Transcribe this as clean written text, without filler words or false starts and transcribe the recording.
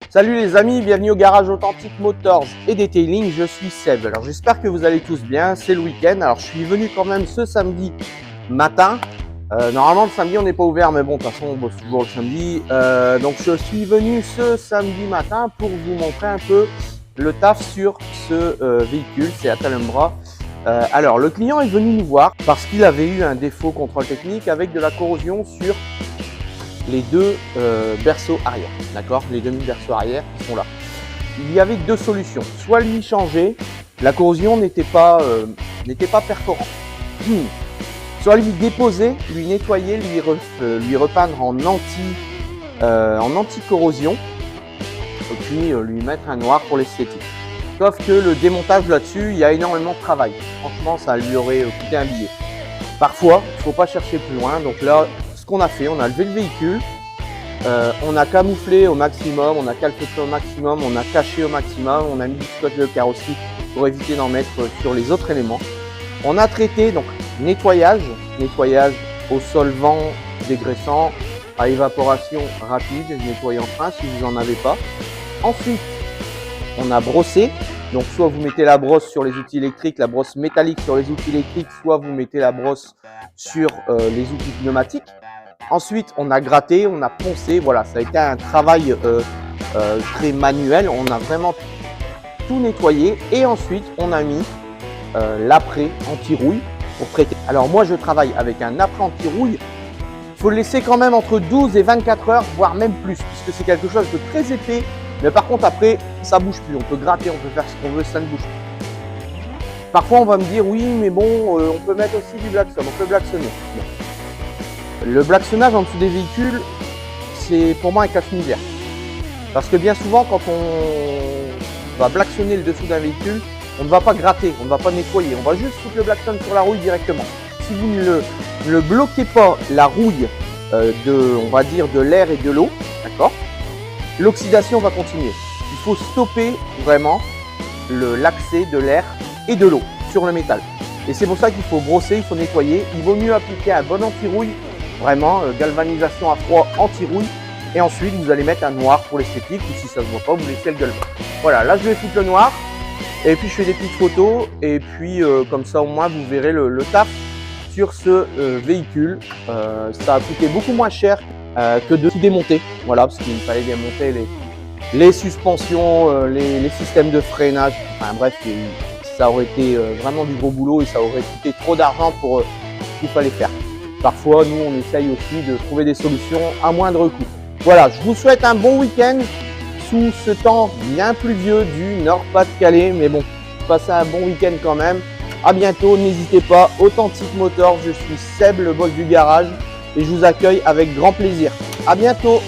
Salut les amis, bienvenue au garage Authentic Motors et Detailing, je suis Seb. Alors j'espère que vous allez tous bien, c'est le week-end. Alors je suis venu quand même ce samedi matin. Normalement le samedi on n'est pas ouvert, mais bon de toute façon on bosse toujours le samedi. Donc je suis venu ce samedi matin pour vous montrer un peu le taf sur ce véhicule, c'est Alhambra. Alors le client est venu nous voir parce qu'il avait eu un défaut contrôle technique avec de la corrosion sur les deux berceaux arrière, d'accord, les demi-berceaux arrière qui sont là. Il y avait deux solutions, soit lui changer, la corrosion n'était pas perforante, soit lui déposer, lui nettoyer, lui repeindre en anti-corrosion, et puis lui mettre un noir pour l'esthétique. Sauf que le démontage là-dessus, il y a énormément de travail. Franchement, ça lui aurait coûté un billet. Parfois, il ne faut pas chercher plus loin. Donc là, ce qu'on a fait, on a levé le véhicule, on a camouflé au maximum, on a calfeutré au maximum, on a caché au maximum, on a mis du scotch de carrosserie pour éviter d'en mettre sur les autres éléments. On a traité donc nettoyage au solvant dégraissant, à évaporation rapide, nettoyer en frein si vous n'en avez pas. Ensuite, on a brossé. Donc soit vous mettez la brosse sur les outils électriques, la brosse métallique sur les outils électriques, soit vous mettez la brosse sur les outils pneumatiques. Ensuite, on a gratté, on a poncé. Voilà, ça a été un travail très manuel. On a vraiment tout nettoyé et ensuite on a mis l'après anti-rouille pour traiter. Alors moi, je travaille avec un après anti-rouille. Il faut le laisser quand même entre 12 et 24 heures, voire même plus, puisque c'est quelque chose de très épais. Mais par contre, après, ça bouge plus. On peut gratter, on peut faire ce qu'on veut, ça ne bouge plus. Parfois, on va me dire, oui, mais bon, on peut mettre aussi du blackson, on peut blacksonner. Bon. Le blacksonnage en dessous des véhicules, c'est pour moi un casse-misère. Parce que bien souvent, quand on va blacksonner le dessous d'un véhicule, on ne va pas gratter, on ne va pas nettoyer. On va juste foutre le blackson sur la rouille directement. Si vous ne bloquez pas la rouille on va dire de l'air et de l'eau, d'accord, l'oxydation va continuer. Il faut stopper vraiment l'accès de l'air et de l'eau sur le métal. Et c'est pour ça qu'il faut brosser, il faut nettoyer. Il vaut mieux appliquer un bon anti-rouille, vraiment galvanisation à froid anti-rouille. Et ensuite, vous allez mettre un noir pour l'esthétique, ou si ça ne se voit pas, vous laissez le galvan. Voilà, là je vais foutre le noir. Et puis je fais des petites photos. Et puis comme ça au moins vous verrez le taf sur ce véhicule. Ça a coûté beaucoup moins cher que de tout démonter, voilà, parce qu'il fallait démonter les suspensions, les systèmes de freinage, enfin bref, ça aurait été vraiment du gros boulot et ça aurait coûté trop d'argent pour ce qu'il fallait faire. Parfois, nous, on essaye aussi de trouver des solutions à moindre coût. Voilà, je vous souhaite un bon week-end sous ce temps bien pluvieux du Nord-Pas-de-Calais, mais bon, passez un bon week-end quand même. À bientôt, n'hésitez pas, Authentic Motors, je suis Seb, le boss du garage, et je vous accueille avec grand plaisir. À bientôt!